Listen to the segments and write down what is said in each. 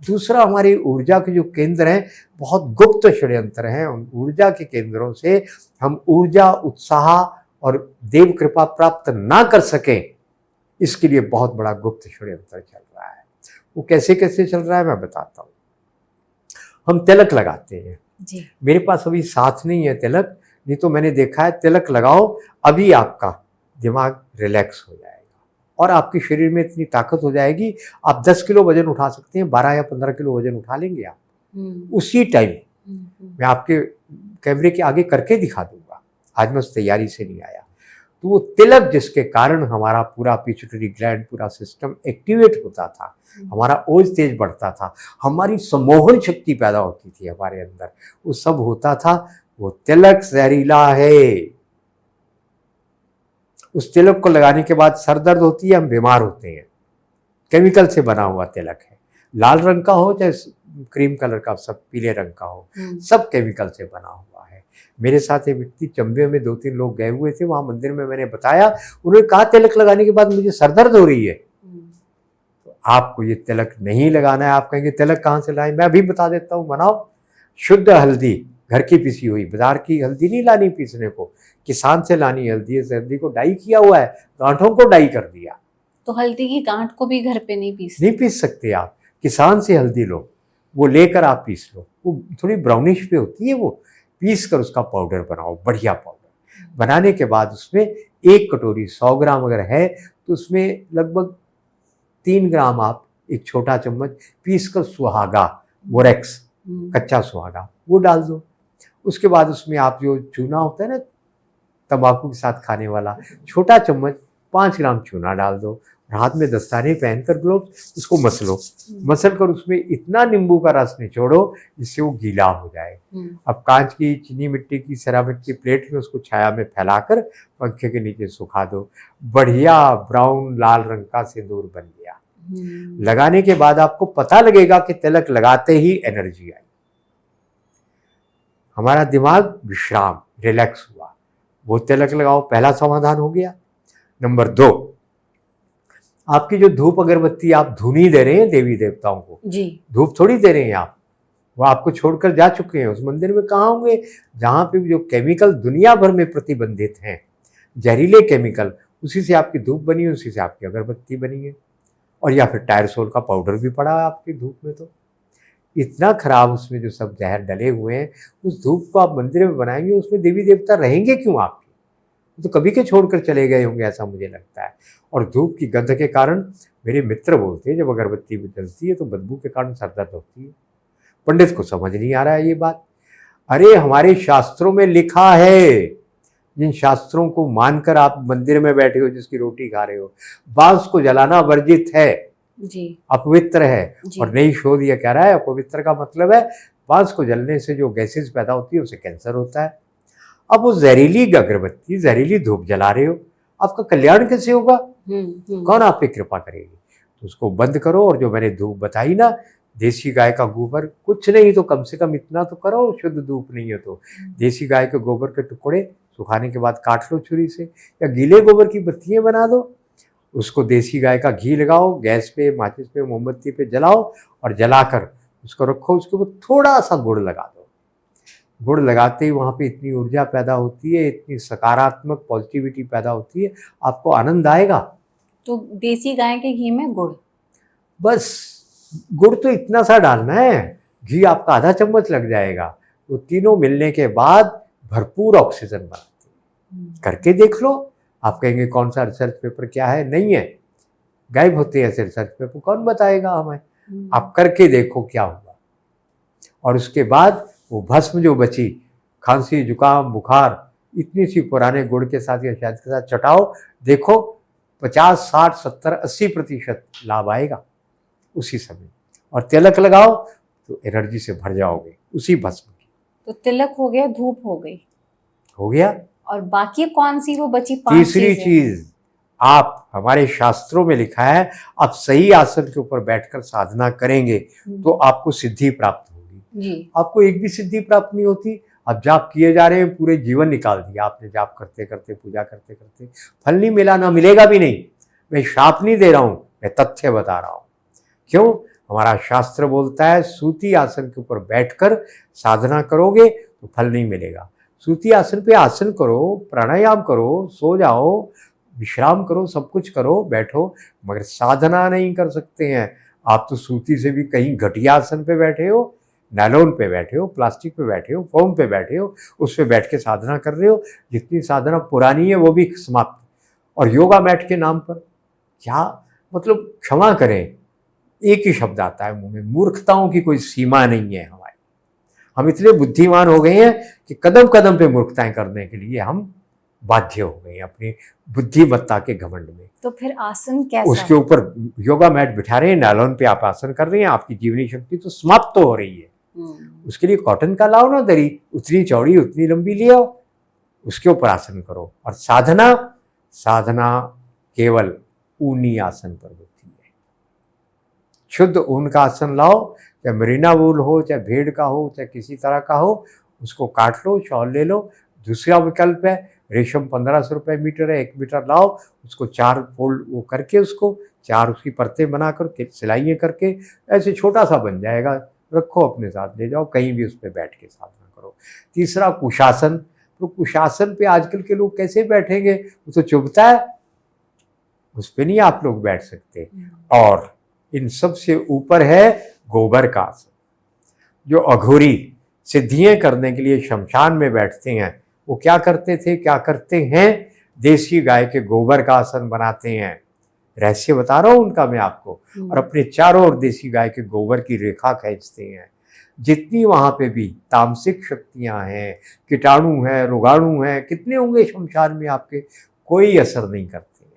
दूसरा, हमारी ऊर्जा के जो केंद्र हैं बहुत गुप्त षड्यंत्र हैं। उन ऊर्जा के केंद्रों से हम ऊर्जा, उत्साह और देव कृपा प्राप्त ना कर सकें, इसके लिए बहुत बड़ा गुप्त षड्यंत्र चल रहा है। वो कैसे कैसे चल रहा है मैं बताता हूँ। हम तिलक लगाते हैं जी। मेरे पास अभी साथ नहीं है तिलक, नहीं तो मैंने देखा है तिलक लगाओ, अभी आपका दिमाग रिलैक्स हो जाएगा और आपके शरीर में इतनी ताकत हो जाएगी, आप 10 किलो वजन उठा सकते हैं, 12 या 15 किलो वजन उठा लेंगे आप उसी टाइम। मैं आपके कैमरे के आगे करके दिखा दूंगा, आज मैं उस तैयारी से नहीं आया। तो वो तिलक जिसके कारण हमारा पूरा पिट्यूटरी ग्लैंड, पूरा सिस्टम एक्टिवेट होता था, हमारा ओज तेज बढ़ता था, हमारी सम्मोहन शक्ति पैदा होती थी हमारे अंदर, वो सब होता था। वो तिलक जहरीला है। उस तिलक को लगाने के बाद सर दर्द होती है, हम बीमार होते हैं। केमिकल से बना हुआ तिलक है, लाल रंग का हो चाहे क्रीम कलर का, सब पीले रंग का हो, सब केमिकल से बना हुआ है। मेरे साथ एक व्यक्ति चंबे में 2-3 लोग गए हुए थे, वहां मंदिर में मैंने बताया, उन्होंने कहा तिलक लगाने के बाद मुझे सर दर्द हो रही है। तो आपको ये तिलक नहीं लगाना है। आप कहेंगे तिलक कहाँ से लाएं, मैं अभी बता देता हूँ। बनाओ शुद्ध हल्दी, घर की पिसी हुई, बाजार की हल्दी नहीं लानी पीसने को, किसान से लानी हल्दी। इस हल्दी को डाई किया हुआ है, गांठों को डाई कर दिया। तो हल्दी की गांठ को भी घर पे नहीं पीस सकते आप, किसान से हल्दी लो, वो लेकर आप पीस लो, वो थोड़ी ब्राउनिश पे होती है, वो पीस कर उसका पाउडर बनाओ, बढ़िया पाउडर। बनाने के बाद उसमें 1 कटोरी 100 ग्राम अगर है तो उसमें लगभग 3 ग्राम आप, एक छोटा चम्मच पीस कर सुहागा, बोरेक्स कच्चा सुहागा, वो डाल दो। उसके बाद उसमें आप जो चूना होता है ना तंबाकू के साथ खाने वाला, छोटा चम्मच 5 ग्राम चूना डाल दो। हाथ में दस्ताने पहनकर ग्लोव्स, उसको मसलो, मसल कर उसमें इतना नींबू का रस निचोड़ो जिससे वो गीला हो जाए। अब कांच की, चीनी मिट्टी की, सेरामिक की प्लेट में उसको छाया में फैलाकर पंखे के नीचे सुखा दो। बढ़िया ब्राउन लाल रंग का सिंदूर बन गया। लगाने के बाद आपको पता लगेगा कि तिलक लगाते ही एनर्जी आई, हमारा दिमाग विश्राम, रिलैक्स हुआ। वो तिलक लगाओ, पहला समाधान हो गया। नंबर 2, आपकी जो धूप अगरबत्ती आप धुनी दे रहे हैं देवी देवताओं को जी, धूप थोड़ी दे रहे हैं आप, वो आपको छोड़कर जा चुके हैं। उस मंदिर में कहाँ होंगे जहाँ पे जो केमिकल दुनिया भर में प्रतिबंधित हैं, जहरीले केमिकल, उसी से आपकी धूप बनी है, उसी से आपकी अगरबत्ती बनी है। और या फिर टायरसोल का पाउडर भी पड़ा है आपकी धूप में। तो इतना खराब उसमें जो सब जहर डले हुए हैं, उस धूप को आप मंदिर में बनाएंगे, उसमें देवी देवता रहेंगे क्यों आपके? तो कभी के छोड़कर चले गए होंगे, ऐसा मुझे लगता है। और धूप की गंध के कारण मेरे मित्र बोलते हैं जब अगरबत्ती भी जलती है तो बदबू के कारण सर दर्द होती है। पंडित को समझ नहीं आ रहा है ये बात। अरे हमारे शास्त्रों में लिखा है, जिन शास्त्रों को मानकर आप मंदिर में बैठे हो, जिसकी रोटी खा रहे हो, बांस को जलाना वर्जित है जी, अपवित्र है। और नई शोध यह कह रहा है अपवित्र का मतलब है बांस को जलने से जो गैसेस पैदा होती है उसे कैंसर होता है। अब वो जहरीली अगरबत्ती, जहरीली धूप जला रहे हो, आपका कल्याण कैसे होगा? कौन आप पे कृपा करेगी? तो उसको बंद करो। और जो मैंने धूप बताई ना, देसी गाय का गोबर, कुछ नहीं तो कम से कम इतना तो करो, शुद्ध धूप नहीं है तो देसी गाय के गोबर के टुकड़े सुखाने के बाद काट लो छुरी से, या गीले गोबर की बत्तियां बना दो, उसको देसी गाय का घी लगाओ, गैस पे, माचिस पे, मोमबत्ती पे जलाओ और जलाकर उसको रखो। उसके ऊपर थोड़ा सा गुड़ लगा दो। गुड़ लगाते ही वहाँ पे इतनी ऊर्जा पैदा होती है, इतनी सकारात्मक पॉजिटिविटी पैदा होती है, आपको आनंद आएगा। तो देसी गाय के घी में गुड़, बस गुड़ तो इतना सा डालना है, घी आपका आधा चम्मच लग जाएगा। वो तीनों मिलने के बाद भरपूर ऑक्सीजन बनाती है। करके देख लो। आप कहेंगे कौन सा रिसर्च पेपर क्या है? नहीं है, गायब होते हैं ऐसे रिसर्च पेपर, कौन बताएगा हमें? आप करके देखो क्या होगा। और उसके बाद वो भस्म जो बची, खांसी, जुकाम, बुखार, इतनी सी पुराने गुड़ के साथ या शहद के साथ चटाओ, देखो 50, 60, 70, 80% लाभ आएगा उसी समय। और तिलक लगाओ तो एनर्जी से भर जाओगे उसी भस्म की। तो तिलक हो गया, धूप हो गई, हो गया। और बाकी कौन सी वो बची? 5 तीसरी चीज, आप, हमारे शास्त्रों में लिखा है, आप सही आसन के ऊपर बैठकर साधना करेंगे तो आपको सिद्धि प्राप्त होगी जी। आपको एक भी सिद्धि प्राप्त नहीं होती। अब जाप किए जा रहे हैं, पूरे जीवन निकाल दिया आपने जाप करते करते, पूजा करते करते, फल नहीं मिला, ना मिलेगा भी नहीं। मैं शाप नहीं दे रहा हूं, मैं तथ्य बता रहा हूं। क्यों? हमारा शास्त्र बोलता है सूती आसन के ऊपर बैठकर साधना करोगे तो फल नहीं मिलेगा। सूती आसन पे आसन करो, प्राणायाम करो, सो जाओ, विश्राम करो, सब कुछ करो, बैठो, मगर साधना नहीं कर सकते हैं। आप तो सूती से भी कहीं घटिया आसन पे बैठे हो, नायलॉन पे बैठे हो, प्लास्टिक पे बैठे हो, फोम पे बैठे हो, उस पे बैठ के साधना कर रहे हो। जितनी साधना पुरानी है वो भी समाप्त। और योगा मैट के नाम पर क्या मतलब, क्षमा करें, एक ही शब्द आता है मुंह में, मूर्खताओं की कोई सीमा नहीं है हमारी। हम इतने बुद्धिमान हो गए हैं कि कदम कदम पे मूर्खताएं करने के लिए हम बाध्य हो गए हैं अपनी बुद्धिमत्ता के घमंड में। तो फिर आसन कैसा? उसके ऊपर योगा मैट बिठा रहे हैं, नायलॉन पे आप आसन कर रहे हैं, आपकी जीवनी शक्ति तो समाप्त तो हो रही है। उसके लिए कॉटन का लाओ ना दरी, उतनी चौड़ी उतनी लंबी ले आओ, उसके ऊपर आसन करो। और साधना केवल ऊनी आसन पर होती है। शुद्ध ऊन का आसन लाओ, चाहे मरीना वूल हो, चाहे भेड़ का हो, चाहे किसी तरह का हो, उसको काट लो, शॉल ले लो। दूसरा विकल्प है रेशम, 1500 रुपये मीटर है, 1 मीटर लाओ, उसको 4 फोल्ड वो करके, उसको 4 उसकी परतें बनाकर सिलाइयाँ करके ऐसे छोटा सा बन जाएगा, रखो अपने साथ, ले जाओ, कहीं भी उस पर बैठ के साधना करो। तीसरा कुशासन। तो कुशासन पे आजकल के लोग कैसे बैठेंगे, वो तो चुभता है, उस पर नहीं आप लोग बैठ सकते। और इन सब से ऊपर है गोबर का आसन। जो अघोरी सिद्धियां करने के लिए शमशान में बैठते हैं, वो क्या करते थे, क्या करते हैं, देसी गाय के गोबर का आसन बनाते हैं। रहस्य बता रहा हूं उनका मैं आपको। और अपने चारों ओर देसी गाय के गोबर की रेखा खींचते हैं। जितनी वहां पे भी तामसिक शक्तियां हैं, कीटाणु हैं, रोगाणु हैं, कितने होंगे शमशान में आपके, कोई असर नहीं करते हैं,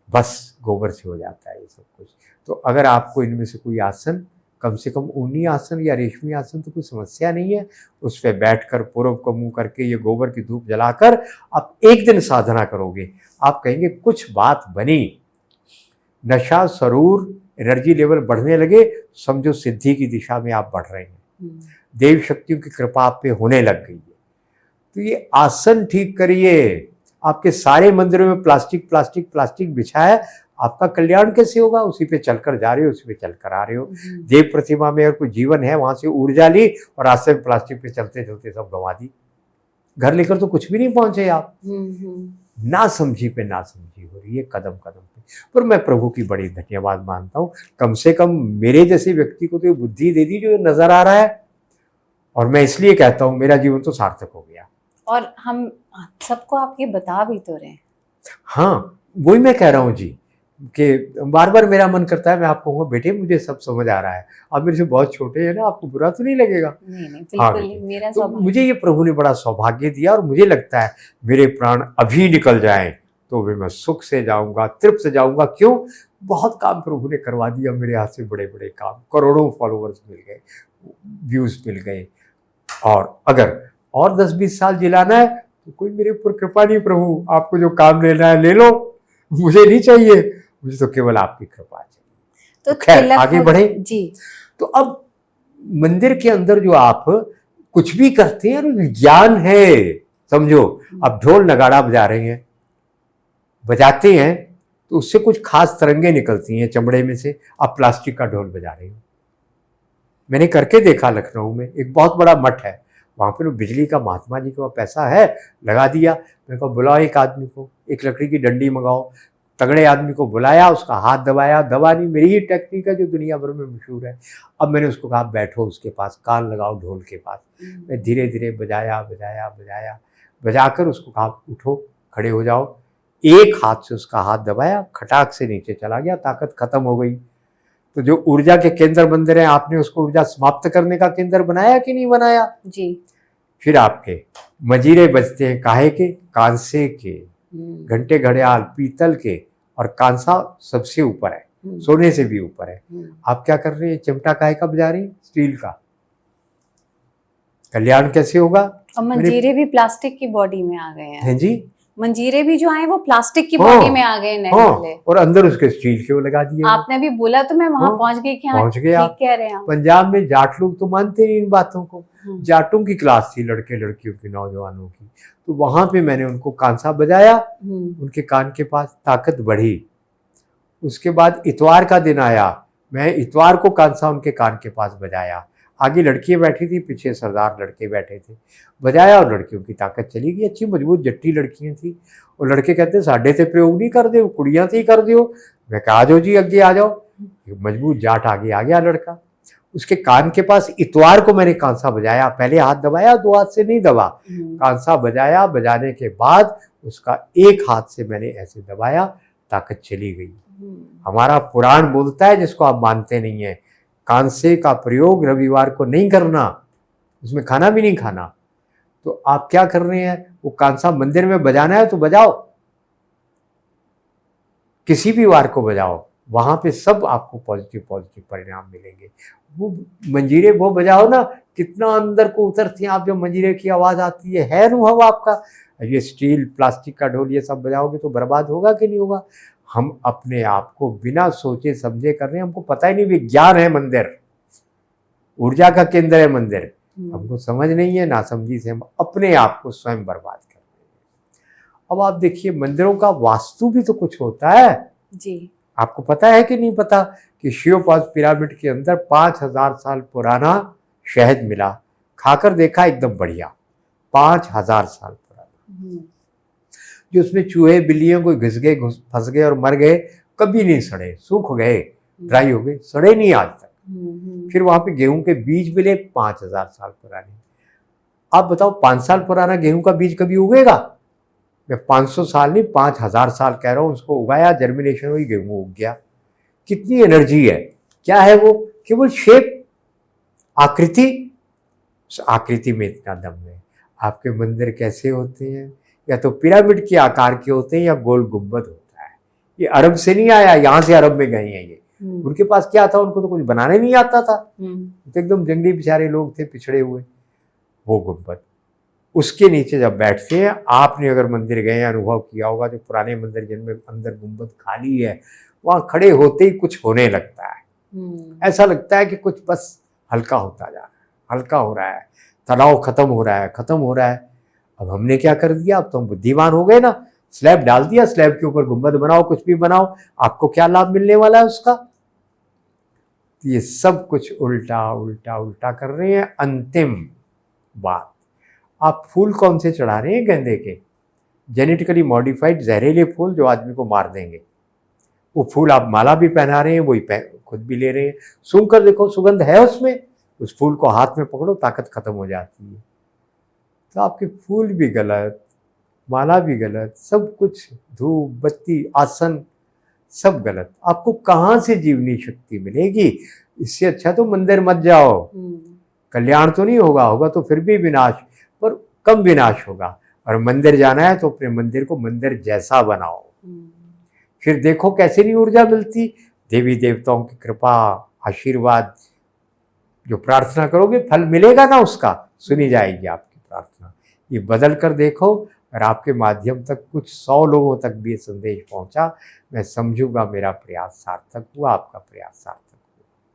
बस गोबर से हो जाता है ये सब कुछ। तो अगर आपको इनमें से कोई आसन, कम से कम ऊनी आसन या रेशमी आसन, तो कोई समस्या नहीं है, उस पर बैठकर पूर्व को मुंह करके ये गोबर की धूप जलाकर आप एक दिन साधना करोगे, आप कहेंगे कुछ बात बनी, नशा, सरूर, एनर्जी लेवल बढ़ने लगे, समझो सिद्धि की दिशा में आप बढ़ रहे हैं, देव शक्तियों की कृपा आप पे होने लग गई है। तो ये आसन ठीक करिए। आपके सारे मंदिरों में प्लास्टिक प्लास्टिक प्लास्टिक बिछा है, आपका कल्याण कैसे होगा? उसी पे चलकर जा रहे हो, उसी पे चलकर आ रहे हो। देव प्रतिमा में अगर कोई जीवन है, वहां से ऊर्जा ली और रास्ते में प्लास्टिक पे चलते चलते सब गंवा दी। घर लेकर तो कुछ भी नहीं पहुंचे आप। ना समझी पे ना समझी हो रही है कदम कदम पे। पर मैं प्रभु की बड़ी धन्यवाद मानता हूँ, कम से कम मेरे जैसे व्यक्ति को तो ये बुद्धि दे दी जो नजर आ रहा है। और मैं इसलिए कहता हूँ मेरा जीवन तो सार्थक हो गया। और हम सबको आप ये बता भी तो रहे हैं। हाँ, वही मैं कह रहा हूँ जी, कि बार बार मेरा मन करता है मैं आपको कहूँगा बेटे मुझे सब समझ आ रहा है, आप मेरे से बहुत छोटे हैं ना, आपको बुरा तो नहीं लगेगा? नहीं बिल्कुल नहीं, मेरा तो मुझे ये प्रभु ने बड़ा सौभाग्य दिया और मुझे लगता है मेरे प्राण अभी निकल जाएं तो भी मैं सुख से जाऊंगा, तृप्त से जाऊंगा। क्यों? बहुत काम प्रभु ने करवा दिया मेरे हाथ से, बड़े बड़े काम, करोड़ों फॉलोवर्स मिल गए, व्यूज मिल गए। और अगर और 10-20 साल जिलाना है तो कोई मेरे ऊपर कृपा नहीं, प्रभु आपको जो काम लेना है ले लो, मुझे नहीं चाहिए, मुझे तो केवल आपकी कृपा चाहिए। तो खैर आगे बढ़े जी। तो अब मंदिर के अंदर जो आप कुछ भी करते हैं विज्ञान है, समझो। अब ढोल नगाड़ा बजा रहे हैं, बजाते हैं तो उससे कुछ खास तरंगे निकलती हैं चमड़े में से। आप प्लास्टिक का ढोल बजा रहे हो, मैंने करके देखा लखनऊ में एक बहुत बड़ा मठ है, वहाँ पर बिजली का महात्मा जी का पैसा है, लगा दिया। मैंने कहा बुलाओ एक आदमी को, एक लकड़ी की डंडी मंगाओ, तगड़े आदमी को बुलाया, उसका हाथ दबाया, दबा नहीं, मेरी ही टेक्निक है जो दुनिया भर में मशहूर है। अब मैंने उसको कहा बैठो उसके पास, कान लगाओ ढोल के पास। मैं धीरे धीरे बजाया बजाया बजाया, बजाकर उसको कहा उठो, खड़े हो जाओ। एक हाथ से उसका हाथ दबाया, खटाक से नीचे चला गया, ताकत खत्म हो गई। तो जो ऊर्जा के केंद्र बन रहे हैं, आपने उसको ऊर्जा समाप्त करने का केंद्र बनाया कि नहीं बनाया जी? फिर आपके मजीरे बजते हैं काहे के? कांसे के। घंटे घड़ियाल पीतल के, और कांसा सबसे ऊपर है, सोने से भी ऊपर है। आप क्या कर रहे हैं? चिमटा काहे का बजा रही? स्टील का। कल्याण कैसे होगा? और मंजीरे भी प्लास्टिक की बॉडी में आ गए हैं जी, मंजीरे भी जो आए वो प्लास्टिक की बॉडी में आ गए नए वाले, और अंदर उसके स्टील के वो लगा दिए। आपने भी बोला तो मैं वहां पहुंच गई कि पहुंच गए आप। कह रहे हैं पंजाब में जाट लोग तो मानते नहीं इन बातों को। जाटों की क्लास थी, लड़के लड़कियों की, नौजवानों की। तो वहां पे मैंने उनको कांसा बजाया, उनके कान के पास ताकत बढ़ी। उसके बाद इतवार का दिन आया, मैं इतवार को कांसा उनके कान के पास बजाया, आगे लड़कियां बैठी थी, पीछे सरदार लड़के बैठे थे, बजाया और लड़कियों की ताकत चली गई। अच्छी मजबूत जट्टी लड़कियां थी। और लड़के कहते साढ़े से प्रयोग नहीं कर दो, कुड़ियां थी कर दो। मैं कहा आ जाओ जी, आगे आ जाओ। मजबूत जाट आगे आ गया लड़का, उसके कान के पास इतवार को मैंने कांसा बजाया, पहले हाथ दबाया, दो हाथ से नहीं दबा, कांसा बजाया, बजाने के बाद उसका एक हाथ से मैंने ऐसे दबाया, ताकत चली गई। हमारा पुराण बोलता है, जिसको आप मानते नहीं है, कांसे का प्रयोग रविवार को नहीं करना, उसमें खाना भी नहीं खाना। तो आप क्या कर रहे हैं, वो कांसा मंदिर में बजाना है तो बजाओ, किसी भी वार को बजाओ, वहां पे सब आपको पॉजिटिव परिणाम मिलेंगे। वो मंजीरे वो बजाओ ना, कितना अंदर को उतरती हैं आप, जब मंजीरे की आवाज आती है अनुभव आपका। ये स्टील प्लास्टिक का ढोल ये सब बजाओगे तो बर्बाद होगा कि नहीं होगा। हम अपने आप को बिना सोचे समझे कर रहे हैं, हमको पता ही नहीं विज्ञान है मंदिर, ऊर्जा का केंद्र है मंदिर, हमको समझ नहीं है, नासमझी से हम अपने आप को स्वयं बर्बाद कर रहे हैं। अब आप देखिए, मंदिरों का वास्तु भी तो कुछ होता है जी। आपको पता है कि नहीं पता कि शिवपास पिरामिड के अंदर 5000 साल पुराना शहद मिला, खाकर देखा एकदम बढ़िया, 5000 साल पुराना, जो उसमें चूहे बिल्लियों को घिस गए, फंस गए और मर गए, कभी नहीं सड़े, सूख गए, ड्राई हो गए, सड़े नहीं आज तक। फिर वहां पे गेहूं के बीज मिले 5000 साल पुराने। आप बताओ 5 साल पुराना गेहूं का बीज कभी उगेगा? मैं 500 साल नहीं 5000 साल कह रहा हूं, उसको उगाया, जर्मिनेशन हुई, गेहूं उग गया। कितनी एनर्जी है, क्या है वो? केवल शेप, आकृति, उस आकृति में इतना दम है। आपके मंदिर कैसे होते हैं? या तो पिरामिड के आकार के होते हैं या गोल गुंबद होता है। ये अरब से नहीं आया, यहां से अरब में गए हैं ये। उनके पास क्या था, उनको तो कुछ बनाने नहीं आता था, तो एकदम जंगली बेचारे लोग थे, पिछड़े हुए। वो गुंबद, उसके नीचे जब बैठते हैं, आपने अगर मंदिर गए अनुभव किया होगा, जो पुराने मंदिर जिनमें अंदर गुंबद खाली है, वहां खड़े होते ही कुछ होने लगता है। ऐसा लगता है कि कुछ बस हल्का होता जा रहा है, हल्का हो रहा है, तनाव खत्म हो रहा है, खत्म हो रहा है। अब हमने क्या कर दिया, अब तो हम बुद्धिमान हो गए ना, स्लैब डाल दिया, स्लैब के ऊपर गुंबद बनाओ, कुछ भी बनाओ, आपको क्या लाभ मिलने वाला है उसका? ये सब कुछ उल्टा उल्टा उल्टा कर रहे हैं। अंतिम बात, आप फूल कौन से चढ़ा रहे हैं? गेंदे के, जेनेटिकली मॉडिफाइड जहरीले फूल जो आदमी को मार देंगे। वो फूल आप माला भी पहना रहे हैं, वही खुद भी ले रहे हैं। सूंघ कर देखो, सुगंध है उसमें, उस फूल को हाथ में पकड़ो, ताकत खत्म हो जाती है। तो आपके फूल भी गलत, माला भी गलत, सब कुछ, धूप बत्ती आसन सब गलत। आपको कहाँ से जीवनी शक्ति मिलेगी? इससे अच्छा तो मंदिर मत जाओ, कल्याण तो नहीं होगा, होगा तो फिर भी विनाश, पर कम विनाश होगा। और मंदिर जाना है तो अपने मंदिर को मंदिर जैसा बनाओ, फिर देखो कैसे नहीं ऊर्जा मिलती। देवी देवताओं की कृपा, आशीर्वाद, जो प्रार्थना करोगे फल मिलेगा ना, उसका सुनी जाएगी आपकी प्रार्थना। ये बदल कर देखो, और आपके माध्यम तक कुछ 100 लोगों तक भी ये संदेश पहुंचा, मैं समझूंगा मेरा प्रयास सार्थक हुआ, आपका प्रयास सार्थक।